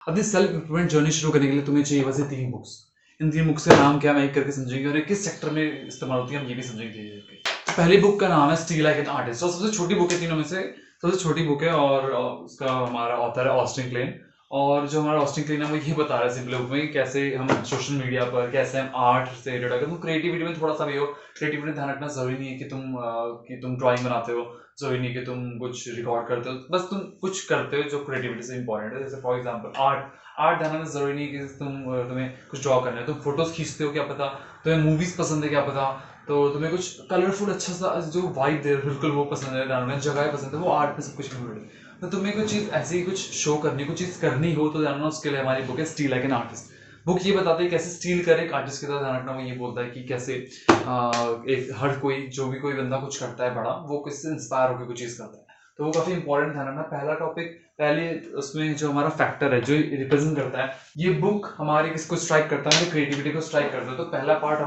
अपनी self improvement journey शुरू करने के लिए तुम्हें चाहिए वैसे 3 बुक्स। इन 3 बुक्स का नाम क्या मैं एक करके समझेंगे और ये किस सेक्टर में इस्तेमाल होती है हम ये भी समझेंगे धीरे धीरे। तो पहली बुक का नाम है स्टील लाइक एन आर्टिस्ट और सबसे छोटी बुक है तीनों में से, सबसे छोटी बुक है और उसका हमारा ऑथर है ऑस्टिन क्लेन। और जो हमारा ऑस्टिन क्लेन है वो ये बता रहा है सिंपल बुक में कि कैसे हम सोशल मीडिया पर कैसे हम आर्ट से रिलेटेड अगर तुम क्रिएटिविटी में थोड़ा सा भी हो, क्रिएटिविटी में ध्यान रखना जरूरी नहीं है कि तुम ड्राइंग बनाते हो, जरूरी नहीं कि तुम कुछ रिकॉर्ड करते हो, बस तुम कुछ करते हो जो क्रिएटिविटी से इंपॉर्टेंट है। जैसे फॉर एग्जांपल आर्ट, आर्ट ध्यान रखना जरूरी नहीं कि तुम्हें कुछ ड्रॉ करना है, तुम फोटोज खींचते हो क्या पता, तुम्हें मूवीज पसंद है क्या पता, तो तुम्हें कुछ कलरफुल अच्छा सा जो वाइब दे बिल्कुल वो पसंद है, ध्यान रखना जगह पसंद है, वो आर्ट में सब कुछ इंक्लूडेड है। तो तुम्हें कुछ चीज़ ऐसी कुछ शो करनी, कुछ चीज़ करनी हो तो जानना, उसके लिए हमारी बुक है steel like an artist. Book ये बताती है कैसे स्टील करे एक आर्टिस्ट की तरह, ध्यान रखना वो ये बोलता है कि कैसे एक हर कोई जो भी कोई बंदा कुछ करता है बड़ा, वो किससे इंस्पायर होकर कुछ चीज़ करता है। तो वो काफ़ी इंपॉर्टेंट ध्यान रखना। पहला टॉपिक पहले उसमें जो हमारा फैक्टर है जो रिप्रेजेंट करता है, ये बुक हमारी किसको स्ट्राइक करता है, हमारी क्रिएटिविटी को स्ट्राइक करता है। तो पहला पार्ट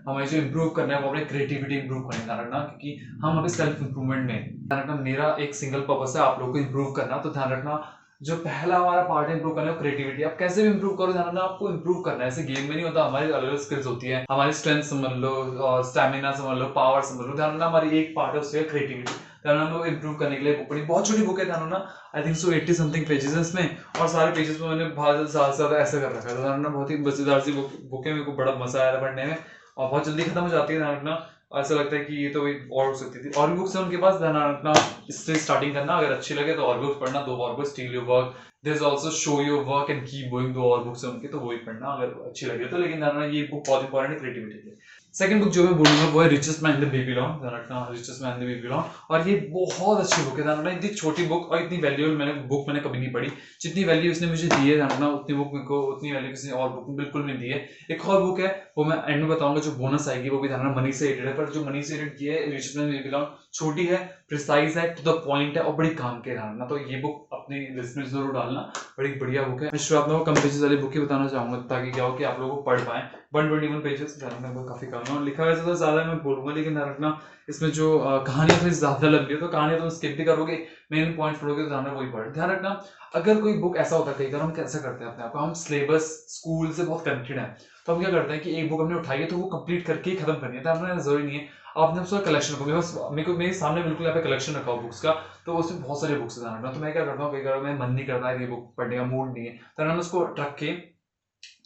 हमें जो इम्प्रूव करना है वो अपनी क्रिएटिविटी इम्प्रूव करना है, ध्यान रखना, क्योंकि हम अभी सेल्फ इम्प्रूवमेंट में ध्यान रखना। मेरा एक सिंगल पर्पस है आप लोगों को इम्प्रूव करना, तो ध्यान रखना जो पहला हमारा पार्ट है इम्प्रूव करना है क्रिएटिविटी। आप कैसे भी इम्प्रूव करो, ध्यान रखना आपको इम्प्रूव करना है। ऐसे गेम में नहीं होता, हमारी अलग अलग स्किल्स होती है, हमारी स्ट्रेंथ समझ लो और स्टैमिना समझ लो, पावर समझ लो, ध्यान रखना हमारी एक पार्ट है उससे क्रिएटिविटी। ध्यान रखना इम्प्रूव करने के लिए बुक पढ़ी, बहुत छोटी बुक है, ध्यान रखना I think so 80 something pages है इसमें, और सारे पेजेस में मैंने बहुत ज्यादा ऐसे कर रखा है। ध्यान रखना बहुत ही मजेदार सी बुक है, मेरे को बड़ा मजा आया था पढ़ने में और बहुत जल्दी खत्म हो जाती है। ध्यान रखना ऐसा लगता है कि ये तो और हो सकती थी, और भी बुक्स है उनके पास, ध्यान रखना इससे स्टार्टिंग करना, अगर अच्छी लगे तो और बुक्स पढ़ना, 2 और books steal your work, there is also show your work and keep going, 2 और बुक्स है उनकी, तो वो ही पढ़ना अगर अच्छी लगे तो। लेकिन ध्यान रखना ये बुक बहुत इंपॉर्टेंट है क्रिएटिविटी के लिए। सेकंड बुक जो मैं बोलूंगा वो है richest man in the Babylon, ध्यान रखना richest man in the Babylon. और ये बहुत अच्छी बुक है, ध्यान रखना इतनी छोटी बुक और इतनी वैल्यूएबल मैंने कभी नहीं पढ़ी। जितनी वैल्यू इसने मुझे दी है, ध्यान रखना उतनी बुक मेरे को उतनी वैल्यू किसी और बुक में बिल्कुल नहीं दी है। एक और बुक है वो मैं एंड में बताऊंगा, जो बोनस आएगी वो भी ध्यान रखना मनी से रिलेटेड है, पर जो मनी से रिलेटेड की है richest man in the Babylon छोटी है, प्रिसाइज है, टू द पॉइंट है और बड़ी काम के, ध्यान रखना। तो ये बुक अपनी लिस्ट में जरूर डालना, बड़ी बढ़िया बुक है। मैं शुरुआत में वो कम पेजेस वाली बुक ही बताना चाहूंगा ताकि क्या हो कि आप लोगों को पढ़ पाए। 121 पेजेस, ध्यान रखना काफी कम है और लिखा वैसे तो ज्यादा मैं बोलूंगा, लेकिन ध्यान रखना इसमें जो कहानियां थोड़ी ज्यादा लंबी है, तो कहानियां तुम स्किप भी करोगे, मेन पॉइंट पढ़ोगे तो ध्यान रखना वही पढ़। ध्यान रखना अगर कोई बुक ऐसा होता है, कई बार हम कैसे करते हैं अपने आप को, हम सिलेबस स्कूल से बहुत कनेक्टेड है, तो हम क्या करते हैं कि एक बुक हमने उठाई है तो वो कंप्लीट करके ही खत्म करनी है। ध्यान रखना जरूरी नहीं है, आपने उसका कलेक्शन रखो। मेरे सामने बिल्कुल यहाँ पे कलेक्शन रखा हो बुक्स का, तो उसमें बहुत सारी बुक्स है, ध्यान रखना। तो मैं क्या करता हूँ, कई बार मैं मन नहीं करता है ये बुक पढ़ने का, मूड नहीं है, तो मैं उसको रख के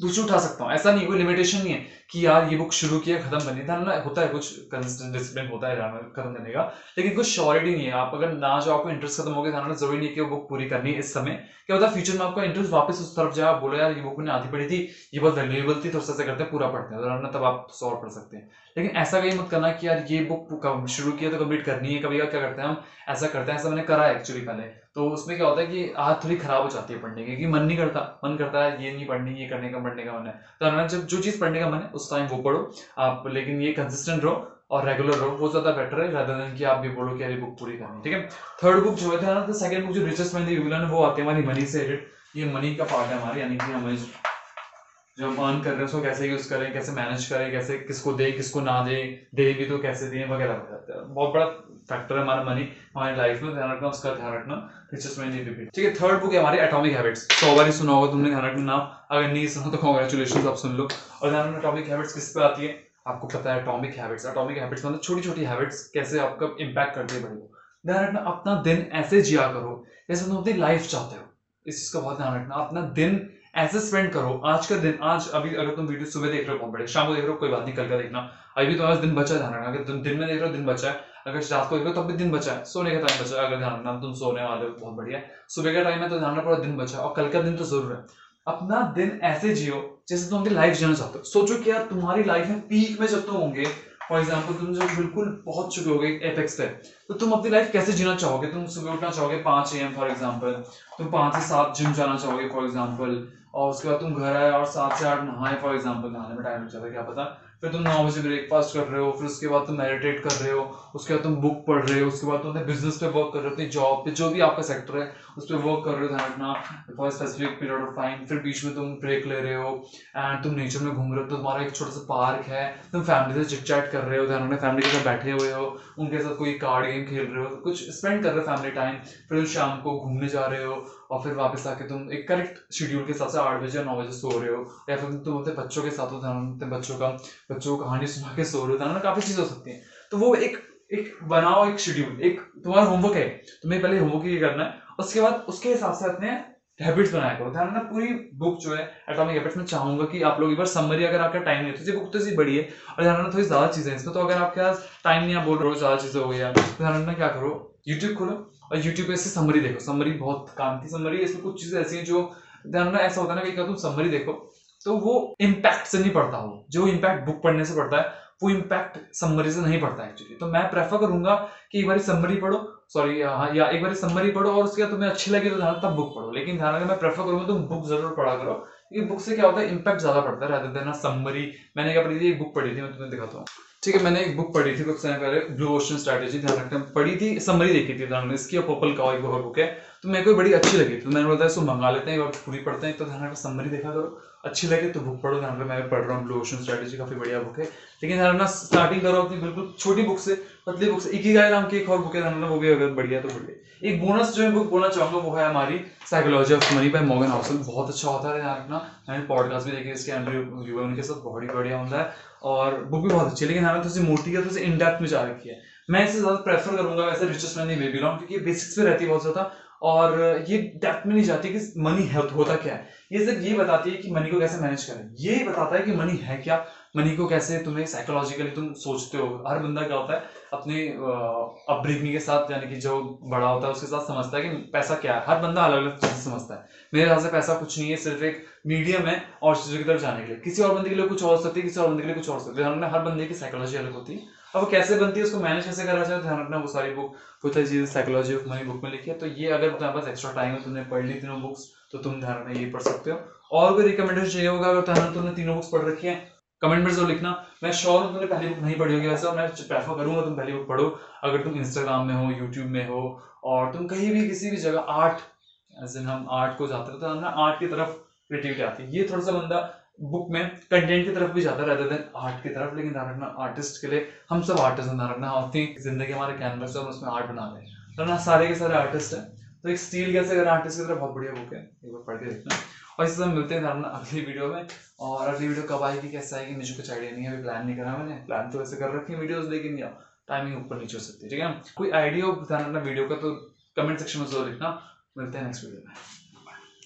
दूसरी उठा सकता हूँ। ऐसा नहीं, कोई लिमिटेशन नहीं है कि यार ये बुक शुरू किया खत्म करनी है, होता है कुछ कंसिस्टेंट डिसिप्लिन होता है खत्म करने का, लेकिन कुछ श्योरिटी नहीं है। आप अगर ना जो आपको इंटरेस्ट खत्म हो गया, ध्यान जरूरी नहीं है कि वो बुक पूरी करनी है इस समय, क्या होता है फ्यूचर में आपका इंटरेस्ट वापस उस तरफ जाए, आप बोलो यार ये बुक मैंने आधी पढ़ी थी, ये बहुत वैल्यूएबल थी, तो उससे करते हैं पूरा पढ़ते हैं, तब आप और पढ़ सकते हैं। लेकिन ऐसा कहीं मत करना कि यार ये बुक शुरू किया तो कंप्लीट करनी है। कभी क्या करते हैं हम, ऐसा करते हैं, ऐसा मैंने करा है एक्चुअली पहले, तो उसमें क्या होता है कि आदत थोड़ी खराब हो जाती है पढ़ने की, मन नहीं करता, मन करता है ये नहीं पढ़नी, ये करने का पढ़ने का मन है, तो जब जो चीज पढ़ने का मन है उस टाइम वो पढ़ो आप, लेकिन ये कंसिस्टेंट रहो और रेगुलर रहो, वो ज्यादा बेटर है rather than कि आप ये बोलो कि यार ये बुक पूरी करनी है। ठीक है, थर्ड बुक जो है ना, सेकंड बुक जो richest man in the Babylon है, वो आती है हमारी मनी से रिलेटेड। ये मनी का पार्ट है हमारे, यानी कि हमें जो हम अर्न कर रहे हैं उसको कैसे यूज करें, कैसे मैनेज करें, कैसे किसको दे किसको ना दे, दे भी तो कैसे दें वगैरह वगैरह। बहुत बड़ा फैक्टर है हमारा मनी हमारी लाइफ में, ध्यान रखना उसका, ध्यान रखना richest man in the Babylon. ठीक है, थर्ड बुक है हमारी एटॉमिक हैबिट्स। 100 बार ही सुना होगा तुमने, ध्यान रखना नाम, अगर नहीं सुना तो कांग्रेचुलेशंस, आप सुन लो। और ध्यान रखना एटॉमिक हैबिट्स किस पे आती है, आपको पता है एटॉमिक हैबिट्स मतलब छोटी छोटी हैबिट्स कैसे आपका इंपैक्ट करती है बड़ी को। ध्यान रखना अपना दिन ऐसे जिया करो जैसे तुम अपनी लाइफ चाहते हो, इस चीज का बहुत ध्यान रखना। अपना दिन ऐसे स्पेंड करो, आज का दिन, आज अभी अगर तुम वीडियो सुबह देख रहे हो बहुत बड़े, शाम को देख रहे हो कोई बात नहीं, कल का देखना, अभी तो आज दिन बचा है, ध्यान रखना। अगर तुम दिन में देख रहे हो दिन बचा है, अगर रात को देख रहे हो तब भी दिन बचा है, सोने का टाइम बचा है, अगर ध्यान रखना तुम सोने वाले हो बहुत बढ़िया है, सुबह का टाइम है तो ध्यान रखना पूरा दिन बचा है, और कल का दिन तो जरूर है। अपना दिन ऐसे जियो जैसे तुम अपनी लाइफ जीना चाहते हो। सोचो कि यार तुम्हारी लाइफ में पीक में जब तुम होंगे, फॉर एग्जाम्पल तुम जब बिल्कुल पहुंच चुके होगे एपेक्स पे, तो तुम अपनी लाइफ कैसे जीना चाहोगे। तुम सुबह उठना चाहोगे 5 AM फॉर एग्जाम्पल, तुम 5 से 7 जिम जाना चाहोगे फॉर एग्जाम्पल, और उसके बाद तुम घर आए और 7 से 8 नहाए फॉर एग्जाम्पल, नहाने में टाइम लग जाता है क्या पता, फिर तुम 9 बजे ब्रेकफास्ट कर रहे हो, फिर उसके बाद तुम मेडिटेट कर रहे हो, उसके बाद तुम बुक पढ़ रहे हो, उसके बाद तुम अपने बिजनेस पे वर्क कर रहे हो, अपनी जॉब पे जो भी आपका सेक्टर है उस पर वर्क कर रहे हो, ध्यान रखना for specific period of time. फिर बीच में तुम ब्रेक ले रहे हो एंड तुम नेचर में घूम रहे हो, तो तुम्हारा एक छोटा सा पार्क है, तुम फैमिली से चिट चैट कर रहे हो, ध्यान रखना फैमिली के साथ बैठे हुए हो, उनके साथ कोई कार्ड गेम खेल रहे हो, कुछ स्पेंड कर रहे हो फैमिली टाइम, फिर शाम को घूमने जा रहे हो, और फिर वापस आके तुम एक करेक्ट शेड्यूल के हिसाब से 8 बजे या 9 बजे सो रहे हो, या फिर तुम अपने बच्चों के साथ हो, बच्चों को कहानी सुना के सो रहे हो, काफी चीजें हो सकती हैं। तो वो एक एक बनाओ एक शेड्यूल, एक तुम्हारा होमवर्क है, तुम्हें पहले होमवर्क ये करना है, उसके बाद उसके हिसाब से अपने हैबिट्स बनाया करो। ध्यान रखना पूरी बुक जो है एटॉमिक हैबिट्स में चाहूंगा कि आप लोग एक बार समरी, अगर आपका टाइम नहीं है तो बुक तो इसी बड़ी है और ध्यान रखना थोड़ी ज्यादा चीजें हैं इसमें, तो अगर आपके पास टाइम नहीं, आप बोल रहे हो ज्यादा चीजें हो गई है, तो ध्यान रखना क्या करो, यूट्यूब खोलो और यूट्यूब पे इससे समरी देखो। समरी बहुत काम की समरी है, इसमें कुछ चीजें ऐसी हैं जो ध्यान रखना, ऐसा होता है ना कि तुम समरी देखो तो वो इम्पैक्ट से नहीं पड़ता हो, जो इम्पैक्ट बुक पढ़ने से पड़ता है वो इम्पैक्ट समरी से नहीं पड़ता एक्चुअली। तो मैं प्रेफर करूंगा कि एक बार समरी पढ़ो, सॉरी या एक बार समरी पढ़ो और उसके बाद तुम्हें अच्छी लगी तो ध्यान तब बुक पढ़ो, लेकिन ध्यान रखना मैं प्रेफर करूंगा तुम बुक जरूर पढ़ा करो, क्योंकि बुक से क्या होता है इम्पैक्ट ज्यादा पड़ता है rather than समरी। मैंने क्या पढ़ी थी, एक बुक पढ़ी थी, मैं तुम्हें दिखाता हूँ। ठीक है, मैंने एक बुक पढ़ी थी कुछ समय पहले, ब्लू ओशन स्ट्रैटेजी, ध्यान रखना पढ़ी थी, समरी देखी थी ध्यान, इसकी और पर्पल का एक और बुक है, तो मेरे को बड़ी अच्छी लगी तो मैंने बोला इसको मंगा लेते हैं और पूरी पढ़ते हैं। तो ध्यान रखना समरी देखा करो, अच्छी लगे तो बुक पढ़ो। ध्यान रखना मैं पढ़ रहा हूँ ब्लू ओशन स्ट्रैटेजी, काफी बढ़िया बुक है, लेकिन ध्यान रखना स्टार्टिंग करो अपनी बिल्कुल छोटी बुक से, पतली बुक से। इकिगाई नाम की एक और बुक है, ध्यान रखना वो भी अगर बढ़िया तो बढ़िया। एक बोनस जो है बुक बोलना चाहूंगा वो है हमारी psychology of money by Morgan Housel, बहुत अच्छा होता है। ध्यान रखना मैंने पॉडकास्ट भी देखे इसके, एंड्रयू ह्यूबर उनके साथ बहुत बढ़िया होता है और बुक भी बहुत अच्छी है, लेकिन हाँ थोड़ी मोटी है, थोड़ी इन डेप्थ में जा रखी है। मैं इसे ज्यादा प्रेफर करूंगा वैसे रिचेस्ट मैन इन बेबीलोन, क्योंकि बेसिक्स पे रहती है बहुत ज्यादा और ये डेप्थ में नहीं जाती कि मनी है होता क्या है, ये सिर्फ ये बताती है कि मनी को कैसे मैनेज करें, ये बताता है कि मनी है क्या, मनी को कैसे तुम्हें साइकोलॉजिकली तुम सोचते हो। हर बंदा क्या होता है अपने अपब्रिंगिंग के साथ, यानी कि जो बड़ा होता है उसके साथ समझता है कि पैसा क्या है, हर बंदा अलग अलग चीजें समझता है। मेरे हिसाब से पैसा कुछ नहीं है, सिर्फ एक मीडियम है और चीजों की तरफ जाने के लिए। किसी और बंदे के लिए कुछ और सकती है, किसी और बंदे के लिए कुछ और सकती है, हर बंदे की साइकोलॉजी अलग होती है, अब वो कैसे बनती है उसको मैनेज कैसे करा जाए, ध्यान रखना वो सारी बुक कुछ चीजें साइकोलॉजी ऑफ मनी बुक में लिखी है। तो ये अगर तुम्हारे पास एक्स्ट्रा टाइम है, तुमने पढ़ ली तीनों बुक्स, तो तुम ध्यान रखना ये पढ़ सकते हो। और कोई रिकमेंडेशन चाहिए होगा अगर तुमने तीनों बुक्स पढ़ रखी है, कमेंट में जरूर लिखना। मैं श्योर हूँ तुमने पहली बुक नहीं पढ़ी होगी वैसे, और मैं प्रेफर करूंगा तुम पहली बुक पढ़ो। अगर तुम इंस्टाग्राम में हो, यूट्यूब में हो और तुम कहीं भी किसी भी जगह आर्ट, एज इन हम आर्ट को जाते हैं तो हमें आर्ट की तरफ क्रिएटिविटी आती है, ये थोड़ा सा बंदा बुक में कंटेंट की तरफ भी जाता रहता है आर्ट की तरफ। लेकिन ध्यान रखना आर्टिस्ट के लिए, हम सब आर्टिस्ट हैं, ध्यान रखना अपनी जिंदगी हमारे कैनवस है और उसमें आर्ट बना रहे हैं, तो ना सारे के सारे आर्टिस्ट हैं। तो एक स्टील कैसे अगर आर्टिस्ट की तरफ बहुत बढ़िया बुक है, एक बार पढ़ के देखना। और इसी तरह मिलते हैं ध्यान रखना अगली वीडियो में। और अगली वीडियो कब आएगी कैसे आएगी मुझे कुछ आइडिया नहीं है, अभी प्लान नहीं करा मैंने, प्लान तो ऐसे कर रखी है वीडियोस, लेकिन या टाइमिंग ऊपर नीचे हो सकती है। ठीक है, कोई आइडिया हो ध्यान रखना वीडियो का तो कमेंट सेक्शन में जरूर लिखना। मिलते हैं नेक्स्ट वीडियो में।